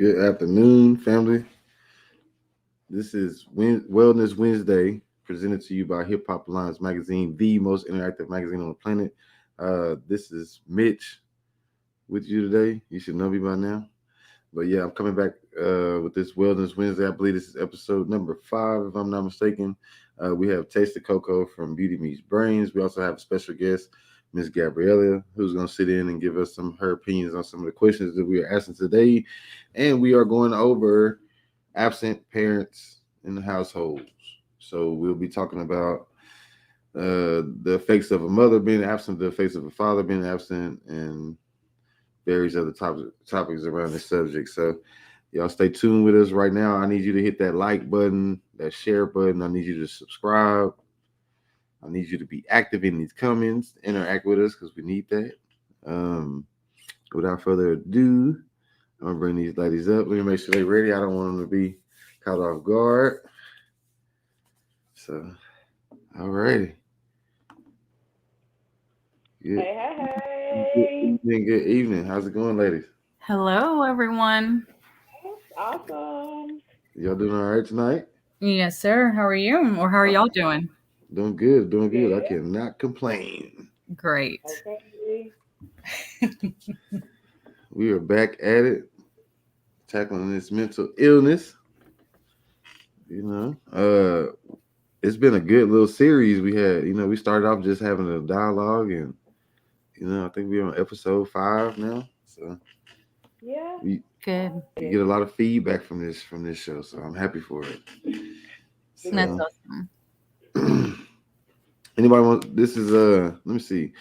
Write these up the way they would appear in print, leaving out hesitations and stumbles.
Good afternoon, family. This is Wellness Wednesday, presented to you by Hip Hop Alliance Magazine, the most interactive magazine on the planet. This is Mitch with you today. You should know me by now. But yeah, I'm coming back with this Wellness Wednesday. I believe this is episode number 5, if I'm not mistaken. We have Taste the Cocoa from Beauty Meets Brains. We also have a special guest, Miss Gabriella, who's going to sit in and give us some her opinions on some of the questions that we are asking today. And we are going over absent parents in the households. So we'll be talking about the effects of a mother being absent, the effects of a father being absent, and various other topics around this subject. So y'all stay tuned with us right now. I need you to hit that like button, that share button. I need you to subscribe. I need you to be active in these comments, interact with us because we need that. Um, Without further ado, I'm gonna bring these ladies up. Let me make sure they're ready. I don't want them to be caught off guard. So, all righty. Good. Good Hey. evening. Good evening. How's it going, ladies? Hello, everyone. Awesome. Y'all doing all right tonight? Yes, sir. How are you? Or how are y'all doing? Doing good. Doing good. I Yeah. cannot complain. Great. Okay. We are back at it, tackling this mental illness. You know, it's been a good little series we had. We started off just having a dialogue, and I think we're on episode 5 now. So Yeah. we, Good. we get a lot of feedback from this show, so I'm happy for it. Because That's So, awesome. anybody want? This is Let me see.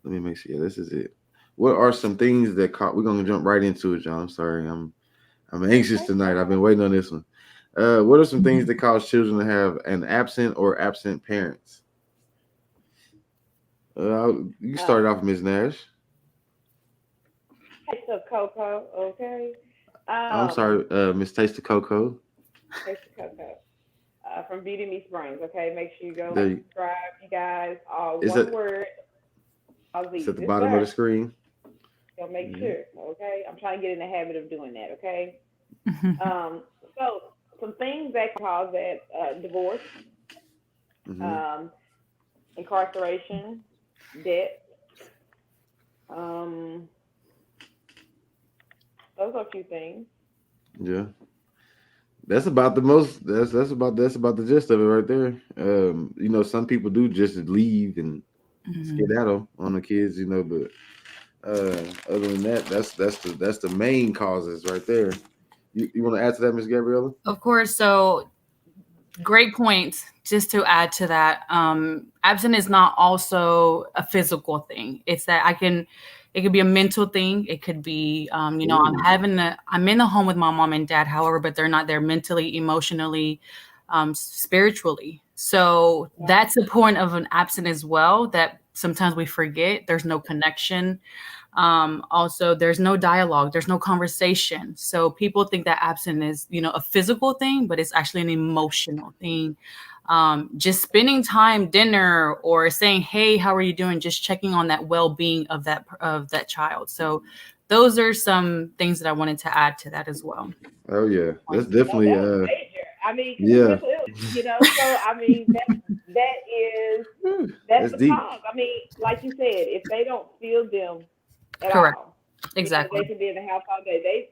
Let me make sure. Yeah, this is it. What are some things that caught? We're gonna jump right into it, John. I'm sorry. I'm anxious okay. tonight. I've been waiting on this one. What are some things that cause children to have an absent or absent parents? You started off, Ms. Nash. Taste of cocoa. Okay. I'm sorry, Miss Taste of Cocoa. Taste of cocoa. From Beauty Meets Brains. Okay. Make sure you go like, There, subscribe, you guys. All is one it? word. It's Aziz. at the Yes, bottom of sir. the screen. So make Mm-hmm. sure. Okay. I'm trying to get in the habit of doing that. Okay. Um. So some things that cause that: divorce, Mm-hmm. um, incarceration, debt. Um. Those are a few things. Yeah, that's about the most. That's about the gist of it right there. Some people do just leave and Mhm. skedaddle on the kids. But other than that, that's the main causes right there. You want to add to that, Miss Gabriella? Of course. So, great points. Just to add to that, absent is not also a physical thing. It's that it could be a mental thing. It could be, Ooh, I'm in the home with my mom and dad, however, but they're not there mentally, emotionally, spiritually. So that's the point of an absent as well. That sometimes we forget. There's no connection. Also, there's no dialogue, there's no conversation. So people think that absent is, a physical thing, but it's actually an emotional thing. Just spending time, dinner, or saying, "Hey, how are you doing?" Just checking on that well-being of that child. So, those are some things that I wanted to add to that as well. oh yeah, that's No, definitely that was major. I mean, because it's yeah. mental illness. So I mean, that is Whew, that's that's the deep. cause. I mean, like you said, if they don't feel them at Correct. all, Exactly. they can be in the house all day.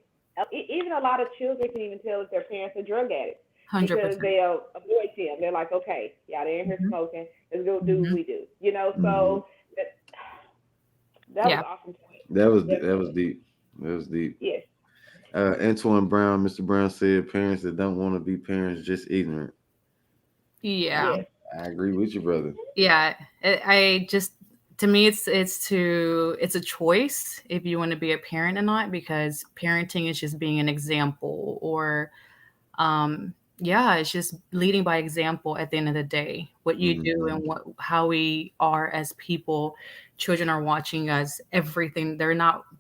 Even a lot of children can even tell if their parents are drug addicts because 100%. they'll avoid them. They're like, okay, yeah, they're in here Mhm. smoking. Let's go do what Mhm. we do. Hmm. So that was Yeah. an awesome point. That was Definitely, deep. That was deep. yes, Antoine Brown, Mr. Brown said, "Parents that don't want to be parents just ignorant." I Yeah. yes. I agree with you, brother. Yeah, I just to me it's a choice if you want to be a parent or not, because parenting is just being an example, or yeah, it's just leading by example at the end of the day. What you do Hmm. and how we are as people, children are watching us, everything.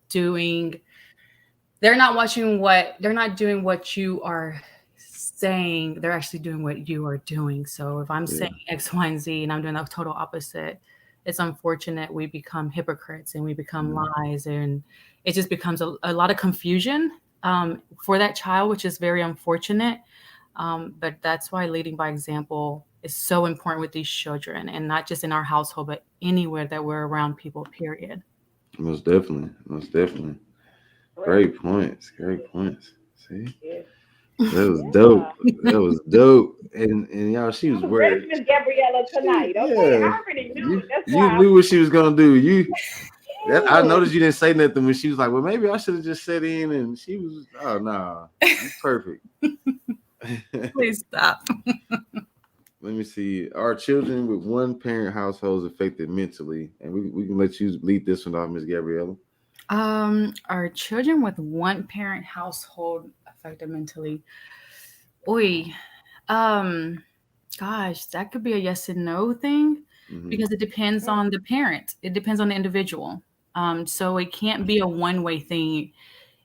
Doing they're not doing what you are saying, they're actually doing what you are doing. So if I'm Yeah. saying X, Y, and Z and I'm doing the total opposite, it's unfortunate we become hypocrites and we become Mhm. lies, and it just becomes a lot of confusion. for that child, which is very unfortunate. But that's why leading by example is so important with these children, and not just in our household, but anywhere that we're around people, period. Most definitely. Most definitely. Correct. Great points. Great points. See? Yes. That was Yeah. dope. That was dope. And y'all, she was I was ready worried. for Miss Gabriella tonight. Okay, Yeah. I already knew You it. That's you why. knew what she was gonna do. I Yes. noticed you didn't say nothing when she was like, well, maybe I should have just sat in, and she was, oh nah, you perfect. Please stop. Let me see. Our children with one parent households affected mentally, and we can let you lead this one off, Miss Gabriella. Are children with one parent household affected mentally? Oi, um, gosh, that could be a yes and no thing Mm-hmm. because it depends Mm, on the parent. It depends on the individual. So it can't be a one-way thing.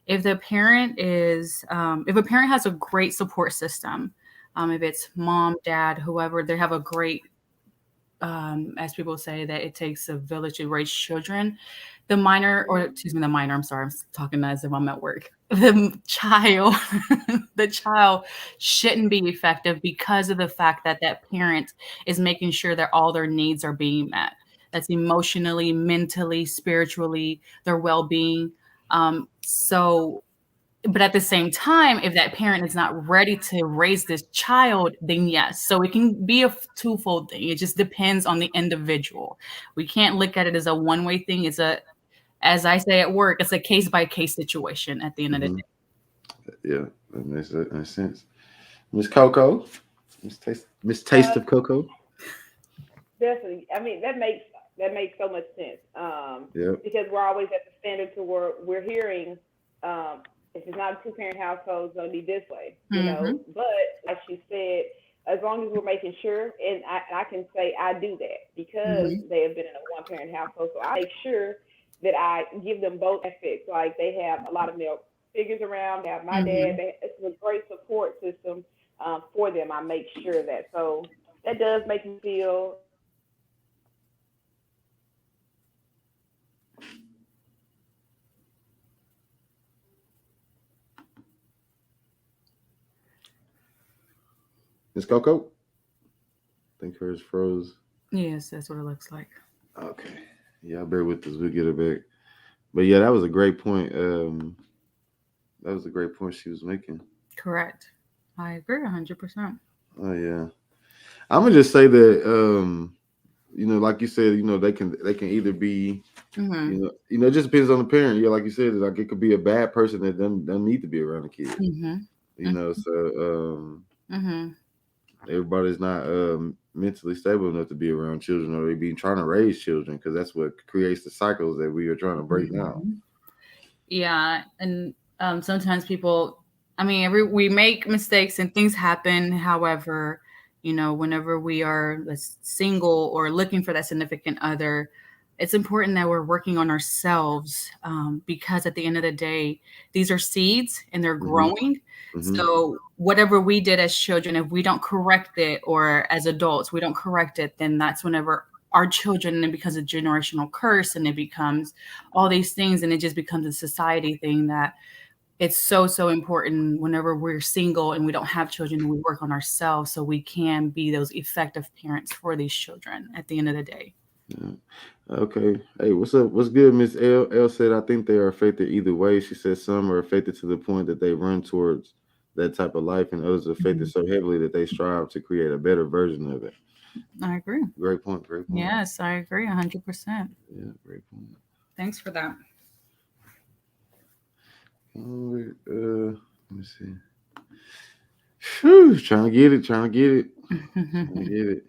If the parent is, if a parent has a great support system, if it's mom, dad, whoever, they have a great, as people say, that it takes a village to raise children. The minor, or mm, excuse me, the minor. I'm sorry, I'm talking as if I'm at work. The child, the child shouldn't be effective because of the fact that that parent is making sure that all their needs are being met. That's emotionally, mentally, spiritually, their well-being. So but at the same time, if that parent is not ready to raise this child, then yes. So it can be a twofold thing. It just depends on the individual. We can't look at it as a one-way thing. It's a, as I say at work, it's a case by case situation at the end of the Mm-hmm. day. Yeah, that makes sense. Miss Coco, Miss Taste uh, of Coco. definitely. I mean, that makes so much sense. Yep. Because we're always at the standard to where we're hearing, if it's not a two-parent household, it's gonna be this way, you know. Mm-hmm. But like she said, as long as we're making sure, and I can say I do that because Mm-hmm. they have been in a one-parent household, so I make sure that I give them both aspects. Like they have a lot of male figures around. They have my dad. Mm-hmm. It's a great support system for them. I make sure of that. So that does make me feel Miss Coco. I think hers froze. Yes, that's what it looks like. Okay. Yeah, bear with us. We'll get her back. But yeah, that was a great point. That was a great point she was making. Correct. I agree 100%. Oh yeah. I'm gonna just say that like you said, they can either be, Mm-hmm. it just depends on the parent. Yeah, like you said, like it could be a bad person that doesn't need to be around the kid. Mm-hmm. So Mm-hmm. everybody's not mentally stable enough to be around children, or they be trying to raise children, because that's what creates the cycles that we are trying to break now. Mm-hmm. Yeah, and sometimes people, I mean, we make mistakes and things happen. However, whenever we are single or looking for that significant other, it's important that we're working on ourselves, because at the end of the day, these are seeds and they're Hmm. growing. Hmm. So whatever we did as children, if we don't correct it, or as adults we don't correct it, then that's whenever our children, and it becomes a generational curse, and it becomes all these things, and it just becomes a society thing that it's so so important whenever we're single and we don't have children, we work on ourselves so we can be those effective parents for these children at the end of the day. Yeah. Okay. Hey, what's up? What's good, Miss L? L said, I think they are affected either way. She said some are affected to the point that they run towards that type of life, and others are affected Mhm. so heavily that they strive to create a better version of it. I agree. Great point. Great point. Yes, I agree 100%. Yeah, great point. Thanks for that. Let me see. Whew, trying to get it. Trying to get it. Trying to get it.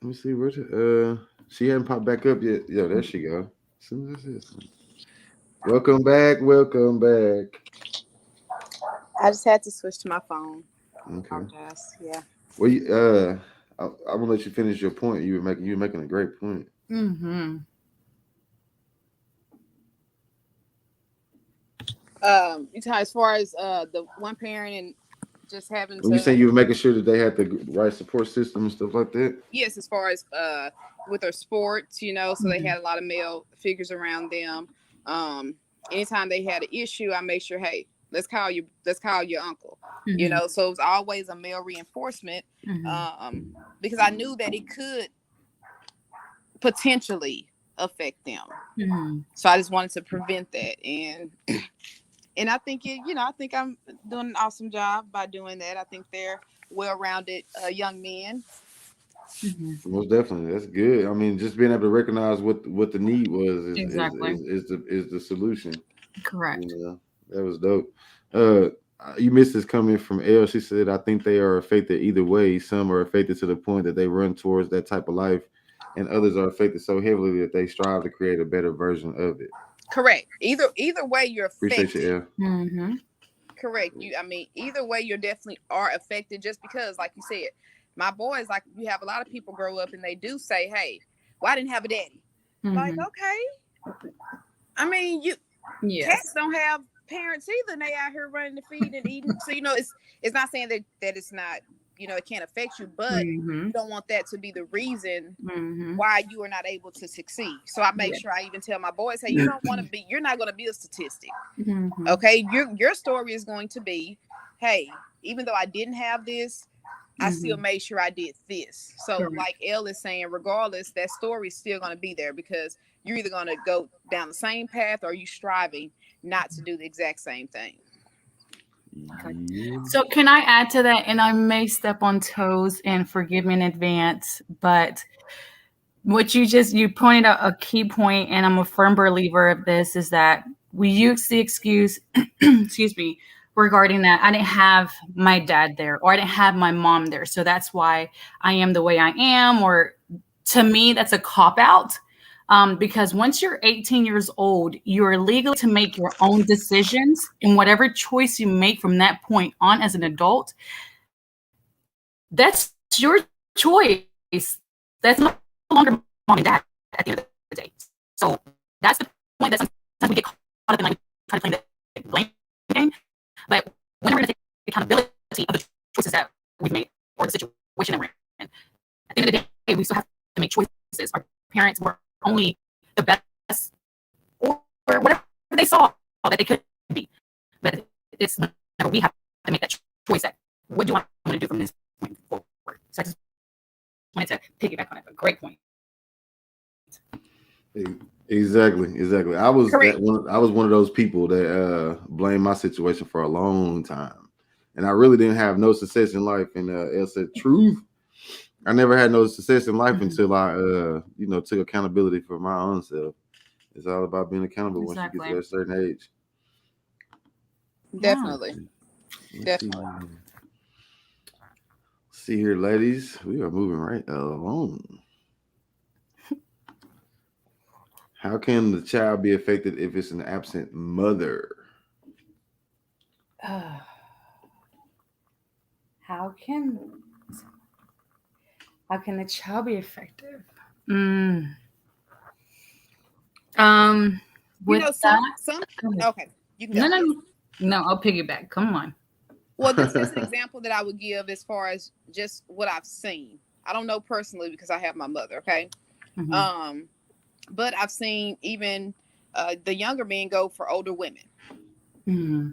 Let me see where. She hadn't popped back up yet. Yo, there she go. As soon as this. Welcome back. Welcome back. I just had to switch to my phone. Okay. Apologize. Yeah. Well, I'm gonna let you finish your point. You were making a great point. Mm-hmm. You talking as far as the one parent and just having When you say to, you were making sure that they had the right support system and stuff like that. yes, as far as with their sports, so they Mm-hmm. had a lot of male figures around them. anytime they had an issue, I made sure, hey, let's call your uncle. Mhm. So it was always a male reinforcement, Mhm. because I knew that it could potentially affect them. Mhm. So I just wanted to prevent that, and I think I think I'm doing an awesome job by doing that. I think they're well-rounded young men. Mhm. Most definitely, that's good. I mean, just being able to recognize what the need was Exactly. is the solution. You Correct. know, that was dope. Uh, you missed this comment from Elle. She said, "I think they are affected either way. Some are affected to the point that they run towards that type of life, and others are affected so heavily that they strive to create a better version of it." Correct. Either way, you're Appreciate you, affected. Elle. Mhm. Correct. I mean, either way, you're definitely are affected. Just because, like you said, my boys, like you have a lot of people grow up and they do say, "Hey, well, I didn't have a daddy." Like, Mhm. okay. I mean, you cats Yes. don't have parents either, and they out here running the feed and eating. So it's not saying that it's not, it can't affect you, but you Mhm. don't want that to be the reason Mhm. why you are not able to succeed. So I make Yeah. sure I even tell my boys, hey, you don't want to be, you're not going to be a statistic. Mhm. Okay, your story is going to be, hey, even though I didn't have this, I still Mhm. made sure I did this. So, Correct. like Elle is saying, regardless, that story is still going to be there because you're either going to go down the same path or you striving not to do the exact same thing. Okay. Yeah. So can I add to that? And I may step on toes and forgive me in advance, but what you pointed out a key point, and I'm a firm believer of this, is that we use the excuse, excuse me, regarding that I didn't have my dad there or I didn't have my mom there. So that's why I am the way I am. Or to me, that's a cop out. Because once you're 18 years old, you are legal to make your own decisions. And whatever choice you make from that point on as an adult, that's your choice. That's no longer mom and dad at the end of the day. So that's the point that sometimes we get caught up in, like trying to play the blame game. But when we're going to take accountability of the choices that we've made or the situation that we're in, at the end of the day, we still have to make choices. Our parents were only the best or whatever they saw that they could be. But it's whenever we have to make that choice that what do I want to do from this point forward. So I just wanted to piggyback on that. But great point. Exactly. Correct. I was one of those people that blamed my situation for a long time, and I really didn't have no success in life. And Elle said, "Truth, I never had no success in life Mhm. until I took accountability for my own self. It's all about being accountable once you get to Exactly. that certain age." Yeah. Definitely. Let's see. Definitely. See here, ladies. We are moving right along. How can the child be affected if it's an absent mother? How can how can the child be effective? Mm. Um, with Some that, go ahead. okay, you can No, go. no, no, no. I'll piggyback. Come on. Well, this is just an example that I would give as far as just what I've seen. I don't know personally because I have my mother, okay? Hmm. Um, but I've seen even the younger men go for older women, Hmm.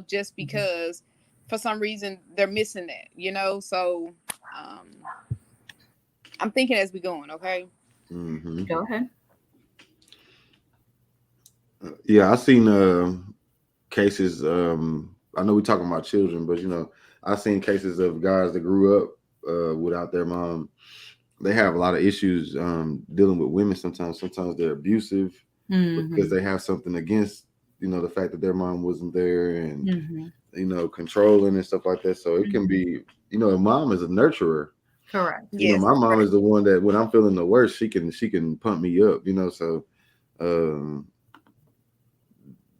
just because for some reason they're missing that. So um, I'm thinking as we going, okay? Hmm. Go ahead. Yeah, I seen cases. I know we're talking about children, but I've seen cases of guys that grew up without their mom. They have a lot of issues dealing with women. Sometimes they're abusive because Hmm. they have something against the fact that their mom wasn't there, and Hmm. controlling and stuff like that. So it can Hmm. be, a mom is a nurturer. Correct. Yes, My mom is correct. the one that when I'm feeling the worst, she can pump me up. So um,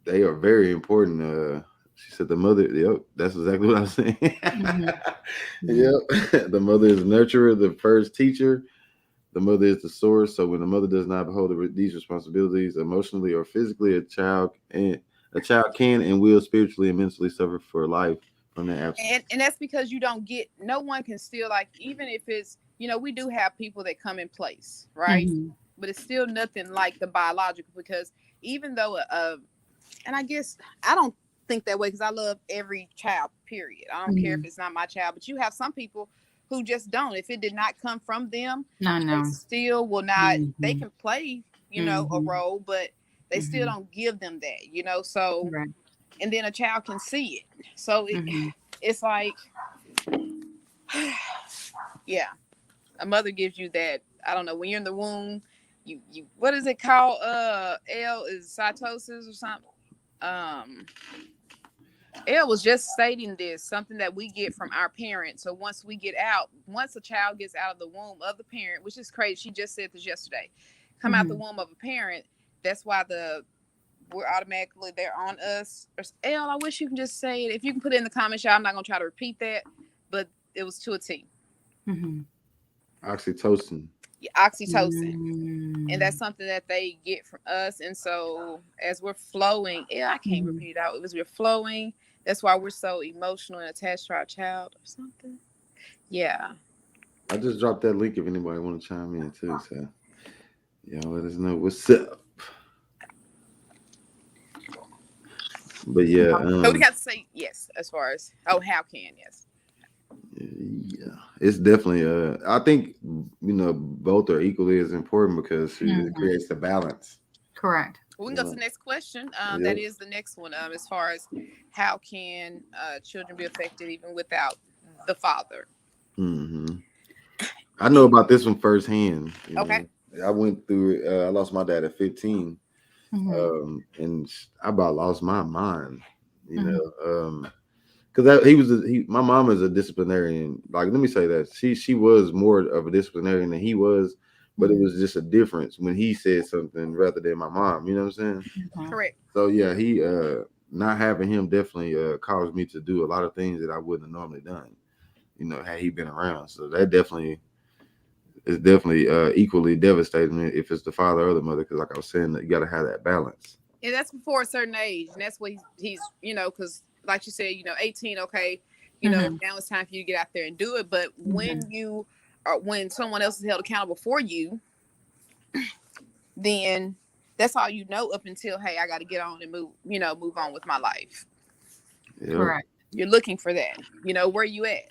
they are very important. She said the mother. Yep, that's exactly what I was saying. Hmm. Hmm. Yep, the mother is the nurturer, the first teacher. The mother is the source. So when the mother does not hold these responsibilities emotionally or physically, a child can and will spiritually and mentally suffer for life from their and absence. and that's because you don't get no one can still, like, even if it's we do have people that come in place, right? Hmm. but it's still nothing like the biological, because even though and I guess I don't think that way, because I love every child, period. I don't care if it's not my child, but you have some people who just don't. If it did not come from them, No, they no. still will not. They can play, a role, but they still Mhm. don't give them that. So, Right. and then a child can see it. So it's like, yeah, a mother gives you that. I don't know, when you're in the womb, you what is it called? L is cytosis or something. Um, Elle was just stating this, something that we get from our parents. So once a child gets out of the womb of the parent, which is crazy, she just said this yesterday, come out the womb of a parent, that's why we're automatically, they're on us. Elle, I wish you can just say it. If you can put it in the comments, y'all, I'm not going to try to repeat that, but it was to a T. Oxytocin. Oxytocin. And that's something that they get from us. And so as we're flowing, I can't repeat it out. It was we're flowing. That's why we're so emotional and attached to our child or something. Yeah. I just dropped that link if anybody want to chime in too. So y'all let us know what's up. But yeah, So we got to say yes as far as how can yes. Yeah, it's definitely. I think both are equally as important because it creates the balance. Correct. We can go to the next question. Yep. That is the next one. As far as how can children be affected even without the father? I know about this one firsthand. Okay. I went through it. I lost my dad at 15, and I about lost my mind. Because my mom is a disciplinarian. Like, let me say that she was more of a disciplinarian than he was, but it was just a difference when he said something rather than my mom. You know what I'm saying? Correct. So yeah, he not having him definitely caused me to do a lot of things that I wouldn't have normally done. Had he been around. So that definitely is definitely equally devastating if it's the father or the mother. Because like I was saying, you got to have that balance. And that's before a certain age, and that's what he's because like you said, 18, okay, now it's time for you to get out there and do it. But when someone else is held accountable for you, then that's all up until, hey, I got to get on and move on with my life. Yep. Correct. You're looking for that. Where you at?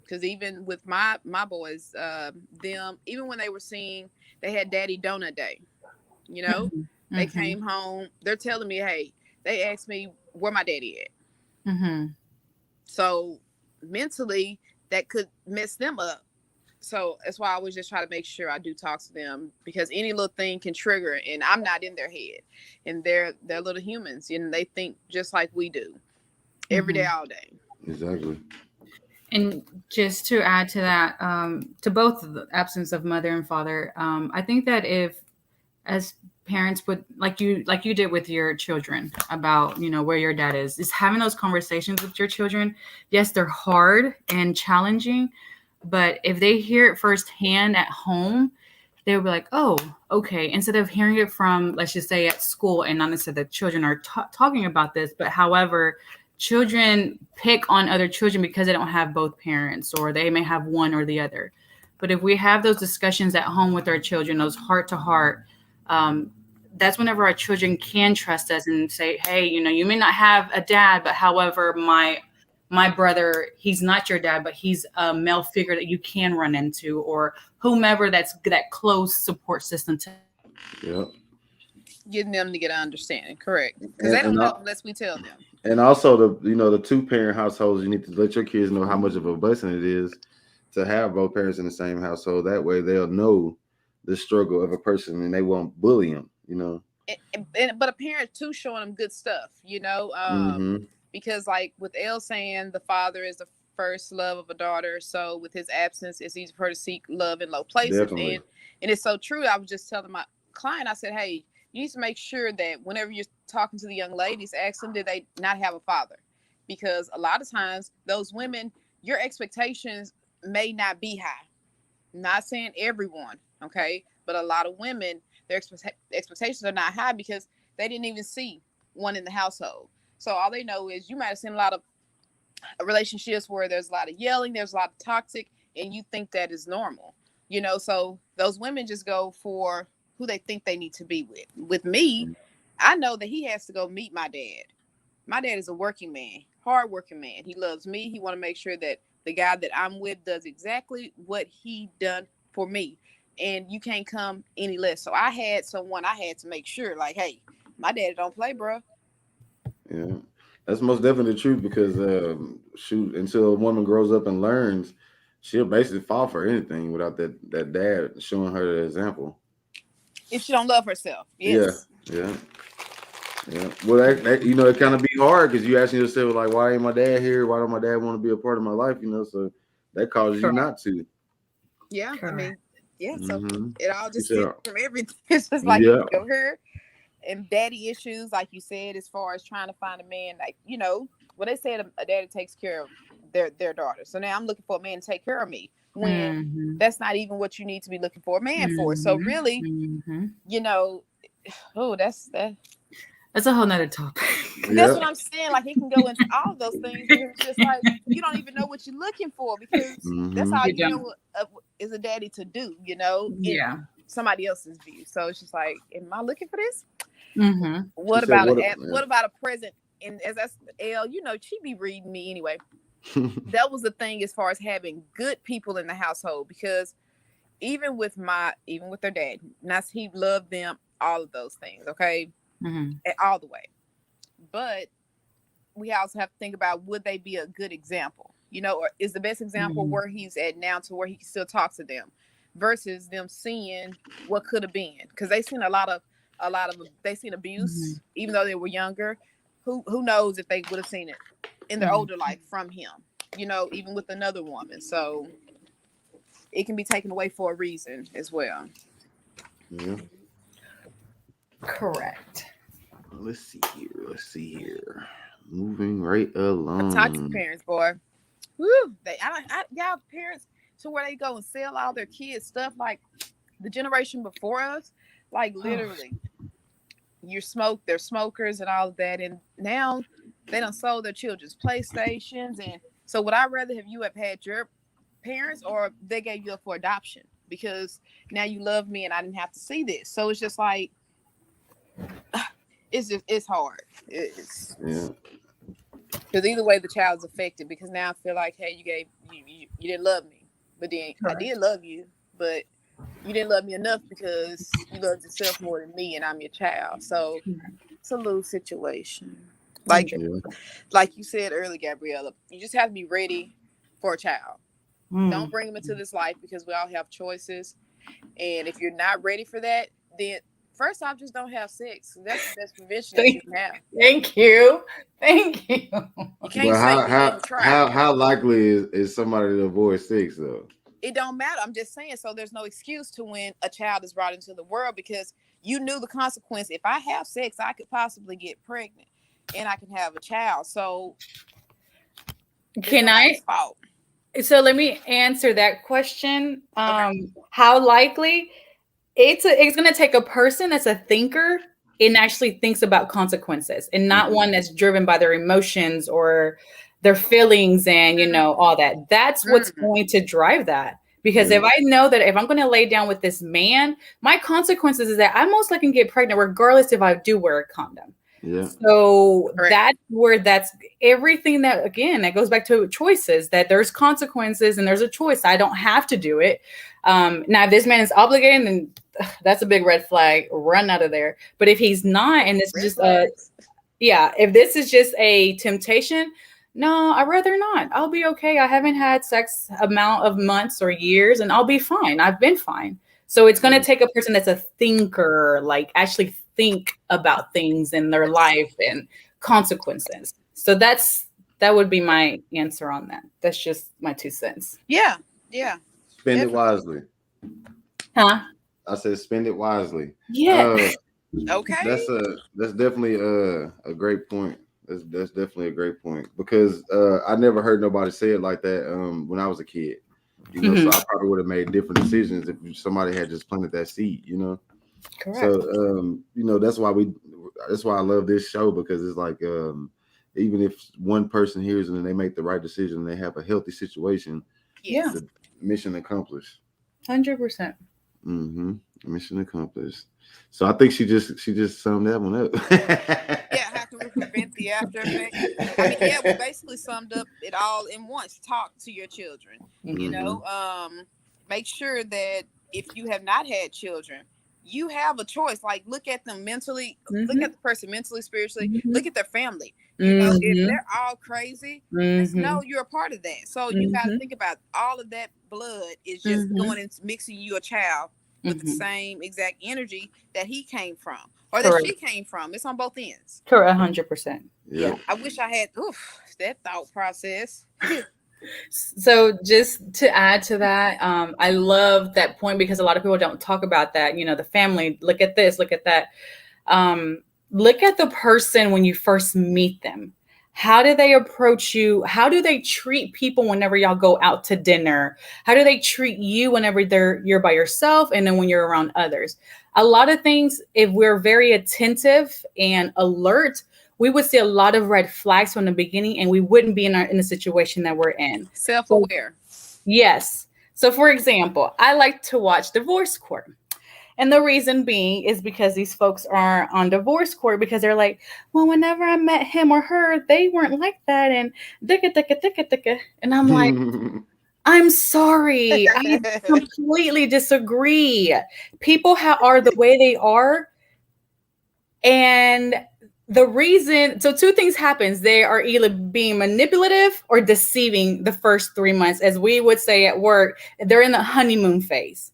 Because even with my boys, them, even when they were seeing, they had Daddy Donut Day. They came home. They're telling me, hey, they asked me where my daddy at. So mentally, that could mess them up. So that's why I always just try to make sure I do talk to them, because any little thing can trigger, and I'm not in their head, and they're little humans, and they think just like we do every day, all day. Exactly. And just to add to that, to both the absence of mother and father, I think that if, as parents would, like you did with your children about where your dad is having those conversations with your children. Yes, they're hard and challenging, but if they hear it firsthand at home, they'll be like, oh, okay, instead of hearing it from, let's just say, at school, and not necessarily the children are talking about this, but however, children pick on other children because they don't have both parents, or they may have one or the other. But if we have those discussions at home with our children, those heart to heart, that's whenever our children can trust us and say, hey, you may not have a dad, but however, my brother, he's not your dad, but he's a male figure that you can run into, or whomever that's that close support system to. Yep. Getting them to get an understanding, correct? Because they don't know unless we tell them. And also the 2-parent households, you need to let your kids know how much of a blessing it is to have both parents in the same household. That way they'll know the struggle of a person and they won't bully them. But a parent too showing them good stuff, because like with Elle saying the father is the first love of a daughter, so with his absence, it's easy for her to seek love in low places. Definitely. And it's so true. I was just telling my client, I said, hey, you need to make sure that whenever you're talking to the young ladies, ask them, did they not have a father? Because a lot of times those women, your expectations may not be high. I'm not saying everyone, okay, but a lot of women, their expectations are not high because they didn't even see one in the household. So all they know is you might have seen a lot of relationships where there's a lot of yelling, there's a lot of toxic, and you think that is normal. So those women just go for who they think they need to be with. With me, I know that he has to go meet my dad. My dad is a working man, hard working man. He loves me. He want to make sure that the guy that I'm with does exactly what he done for me. And you can't come any less. So I had someone I had to make sure, like, hey, my daddy don't play, bro. Yeah, that's most definitely true because shoot, until a woman grows up and learns, she'll basically fall for anything without that dad showing her the example. If she don't love herself, Yeah, yes. yeah, yeah. Well, it kind of be hard because you asking yourself like, why ain't my dad here? Why don't my dad want to be a part of my life? So that causes you Correct. not to. Yeah, I Correct. mean, yeah. So Mm-hmm. it all You just said, stems from everything. It's just like yeah. her and daddy issues, like you said, as far as trying to find a man, like what they said, a daddy takes care of their daughter. So now I'm looking for a man to take care of me when Mhm. that's not even what you need to be looking for a man for. So Mhm. really, Mhm. you know, oh, That's a whole nother topic. that's Yeah. what I'm saying. Like it can go into all of those things because it's just like you don't even know what you're looking for because that's Mm-hmm. all You you don't. know is a daddy to do, in Yeah. somebody else's view. So it's just like, am I looking for this? Mhm. She What said, about what? what about a present? And as that's L, she be reading me anyway. That was the thing as far as having good people in the household because even with their dad, not he loved them, all of those things, okay, Mhm. all the way. But we also have to think about would they be a good example, or is the best example Mhm. where he's at now to where he can still talk to them versus them seeing what could have been because they seen a lot of they seen abuse Mhm. even though they were younger. Who knows if they would have seen it in their Mhm. older life from him, even with another woman. So it can be taken away for a reason as well. Yeah. Correct. Let's see here. Let's see here. Moving right Toxic along. parents, boy. Woo, y'all parents to where they go and sell all their kids stuff like the generation before us, like Oh. literally, they're smokers and all of that, and now they done sold their children's PlayStations, and so would I rather have you have had your parents or they gave you up for adoption because now you love me and I didn't have to see this, so it's just like it's hard. It's Yeah. because either way the child's affected because now I feel like hey you didn't love me, but then I did Correct. love you, but you didn't love me enough because you loved yourself more than me and I'm your child. So it's a little situation. Like 100. Yeah. like you said earlier, Gabriella, you just have to be ready for a child. Don't Mm. bring them into this life because we all have choices. And if you're not ready for that, then first off, just don't have sex. That's the best prevention that you Thank, can have. thank you. Thank you. You can't But say how you how didn't try. how how likely is somebody to avoid sex though? It don't matter. I'm just saying. So there's no excuse to when a child is brought into the world because you knew the consequence. If I have sex, I could possibly get pregnant and I can have a child. So it's Can I? nobody's fault. So let me answer that question. Okay. How likely? It's going to take a person that's a thinker and actually thinks about consequences and not Mhm. one that's driven by their emotions or their feelings and all that. That's what's Mm. going to drive that. Because if Yeah. I know that if I'm going to lay down with this man, my consequences is that I most likely can get pregnant regardless if I do wear a condom. Yeah. So Correct. that's everything that again that goes back to choices that there's consequences and there's a choice. I don't have to do it. Now if this man is obligated, then that's a big red flag. Run out of there. But if he's not, and this is Red just flags. if this is just a temptation, no, I'd rather not. I'll be okay. I haven't had sex amount of months or years, and I'll be fine. I've been fine. So it's going to Yeah. take a person that's a thinker, like actually think about things in their life and consequences. So that would be my answer on that. That's just my 2 cents. Yeah. Yeah. Spend it Definitely. wisely. Huh? I said spend it wisely. Yeah. Uh, Okay. that's definitely a great point. That's definitely a great point because I never heard nobody say it like that when I was a kid. So Mhm. I probably would have made different decisions if somebody had just planted that seed. So Correct. that's why I love this show because it's like even if one person hears it and they make the right decision and they have a healthy situation, Yeah. Yes. the mission accomplished. 100%. Mm-hmm. Mission accomplished. So I think she just summed that one up. Yeah, how can we prevent the after effects? I mean, yeah, we basically summed up it all in once. Talk to your children. You Mm-hmm. know, make sure that if you have not had children, you have a choice. Like, look at them mentally, look at the person mentally, spiritually, look at their family. You know, if they're all crazy, just know you're a part of that. So you got to think about all of that blood is just going and mixing you a child with the same exact energy that he came from or that she came from. It's on both ends. Correct, 100%. Yeah, I wish I had that thought process. So just to add to that, I love that point because a lot of people don't talk about that. You know, the family, look at this, look at that. Look at the person when you first meet them. How do they approach you? How do they treat people whenever y'all go out to dinner? How do they treat you whenever you're by yourself and then when you're around others? A lot of things, if we're very attentive and alert, we would see a lot of red flags from the beginning and we wouldn't be in the situation that we're in. Self-aware. Yes. So for example, I like to watch divorce court. And the reason being is because these folks are on divorce court because they're like, well, whenever I met him or her, they weren't like that. And and I'm like, I'm sorry. I completely disagree. People are the way they are. And the reason, so two things happens. They are either being manipulative or deceiving the first 3 months. As we would say at work, they're in the honeymoon phase.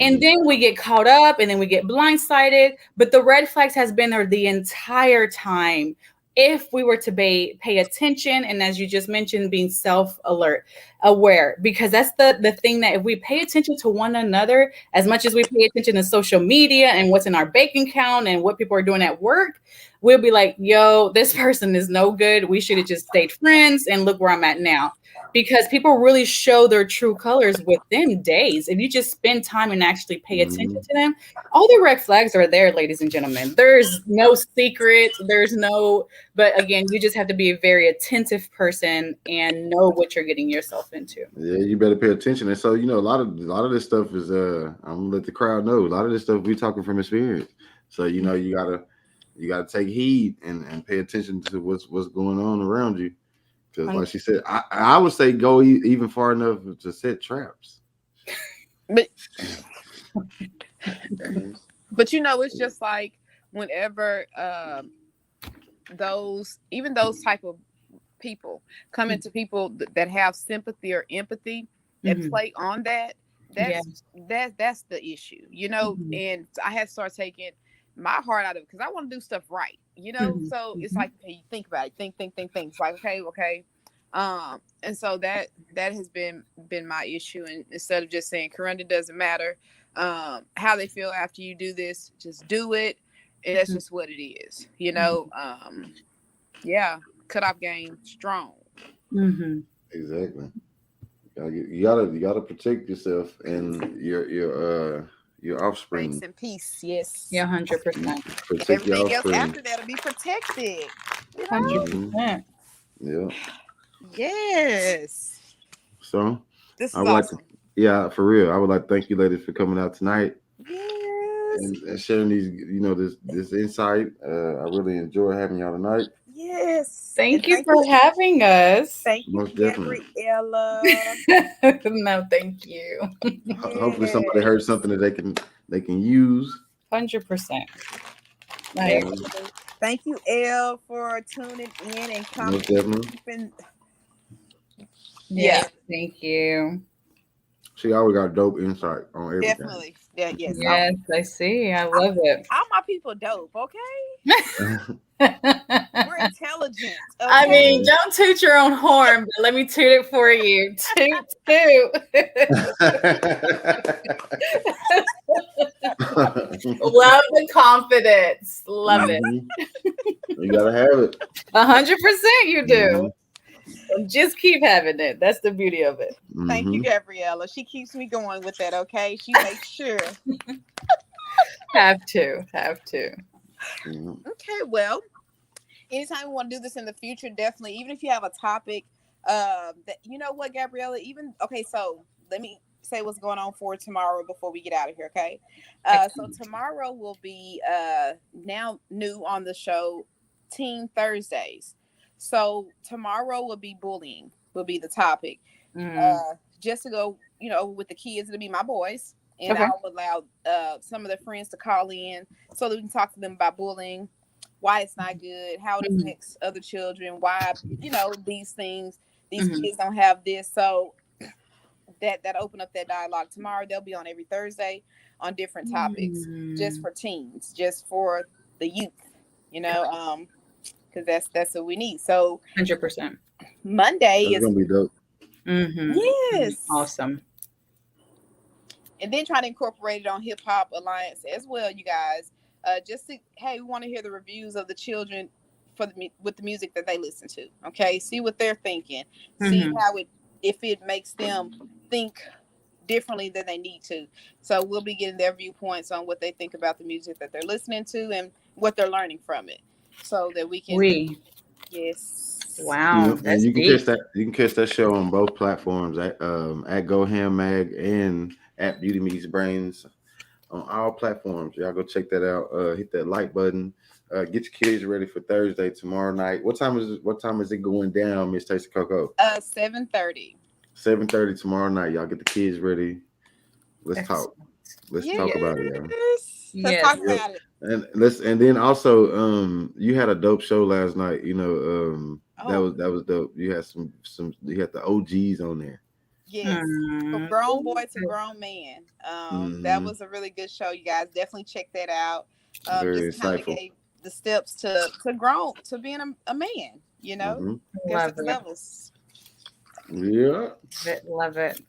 And then we get caught up and then we get blindsided. But the red flags has been there the entire time. If we were to pay attention, and as you just mentioned, being aware, because that's the thing that if we pay attention to one another, as much as we pay attention to social media and what's in our bank account and what people are doing at work, we'll be like, yo, this person is no good. We should have just stayed friends and look where I'm at now. Because people really show their true colors within days. If you just spend time and actually pay attention to them, all the red flags are there, ladies and gentlemen. There's no secrets. But again, you just have to be a very attentive person and know what you're getting yourself into. Yeah, you better pay attention. And so, a lot of this stuff is I'm gonna let the crowd know. A lot of this stuff we talking from experience. So, you gotta take heed and pay attention to what's going on around you. Because, like she said, I would say go even far enough to set traps. But it's just like whenever those type of people come into people that have sympathy or empathy and play on that's the issue, and I had to start taking my heart out of it because I want to do stuff right, so it's like, okay, you think about it, think it's like, okay, and so that has been my issue, and instead of just saying Corinda doesn't matter how they feel after you do this, just do it, and that's just what it is, cutoff game strong. Exactly. You gotta protect yourself and your offspring. Grace and peace, yes. Yeah, 100%. Protect your everything else offspring. after that'll be protected. 100%. Yeah. Yes. So this is awesome. For real. I would like to thank you, ladies, for coming out tonight. Yes. And sharing these, this insight. I really enjoy having y'all tonight. Yes. Thank you for having us. Thank you, Most definitely. Gabriella. No, thank you. Hopefully somebody heard something that they can use. 100%. Thank you, Elle, for tuning in and coming. Most definitely. Yeah, thank you. She always got dope insight on everything. Definitely. Yeah, yes. Yes, I see. I love it. All my people dope, okay? We're intelligent. Okay? I mean, don't toot your own horn, but let me toot it for you. Toot, toot. Love the confidence. Love it. You gotta have it. 100% you do. So just keep having it. That's the beauty of it. Thank you, Gabriella. She keeps me going with that, okay? She makes sure. Have to. Okay, well, anytime we want to do this in the future, definitely, even if you have a topic that, you know what, Gabriella, so let me say what's going on for tomorrow before we get out of here, okay? So tomorrow will be now new on the show, Teen Thursdays. So tomorrow will be bullying, will be the topic. Mm. Just to go, with the kids, it'll be my boys, and Okay. I'll allow some of their friends to call in so that we can talk to them about bullying, why it's not good, how it Mhm. affects other children, why these things, these Mhm. kids don't have this. So that open up that dialogue tomorrow. They'll be on every Thursday on different topics, just Mm. for teens, just for the youth, because that's what we need. So 100%. Monday That's is gonna be dope. Mm-hmm. yes. Awesome. And then try to incorporate it on Hip Hop Alliance as well, you guys. Just to, hey, we want to hear the reviews of the children with the music that they listen to. Okay, see what they're thinking, see Mm-hmm. how if it makes them think differently than they need to. So we'll be getting their viewpoints on what they think about the music that they're listening to and what they're learning from it, so that we can. Yes. Yeah, Wow, and that's deep. you can catch that show on both platforms at Go Ham Mag and at Beauty Meets Brains on all platforms. Y'all go check that out. Hit that like button. Get your kids ready for Thursday tomorrow night. What time is it going down, Miss Tasty Coco? 7:30. 7:30 tomorrow night. Y'all get the kids ready. Let's talk. Excellent. Let's talk Yes. about it, y'all. Let's Yes. talk Yep. about it. And then also you had a dope show last night. Oh, That was dope. You had you had the OGs on there. yes. From Mm. grown boy to grown man. That Hmm. was a really good show. You guys definitely check that out. Very Just kind of insightful. gave the steps to grown to being a man. Hmm. There's Love six it. levels. Yeah. Love it.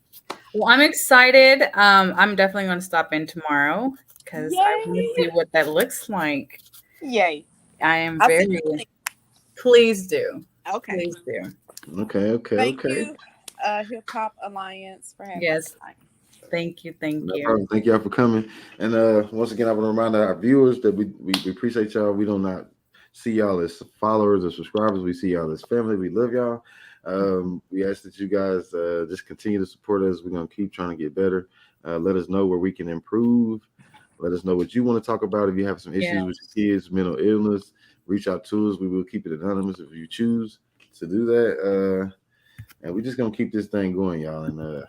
Well, I'm excited. I'm definitely going to stop in tomorrow because I want to Yay! see what that looks like. Yay! I am I'll send very. you the link. Please do. Okay. Please do. Okay. Okay. Thank Okay. you, Hip Hop Alliance, for having me Yes. tonight. Thank you. Thank No you. problem. Thank y'all for coming. And once again, I want to remind our viewers that we appreciate y'all. We do not see y'all as followers or subscribers. We see y'all as family. We love y'all. We ask that you guys just continue to support us. We're gonna keep trying to get better. Let us know where we can improve. Let us know what you want to talk about. If you have some issues with Yes. your kids, mental illness, reach out to us. We will keep it anonymous if you choose to do that. And we're just gonna keep this thing going, y'all. And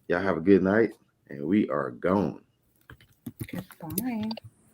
y'all have a good night. And we are gone. Goodbye.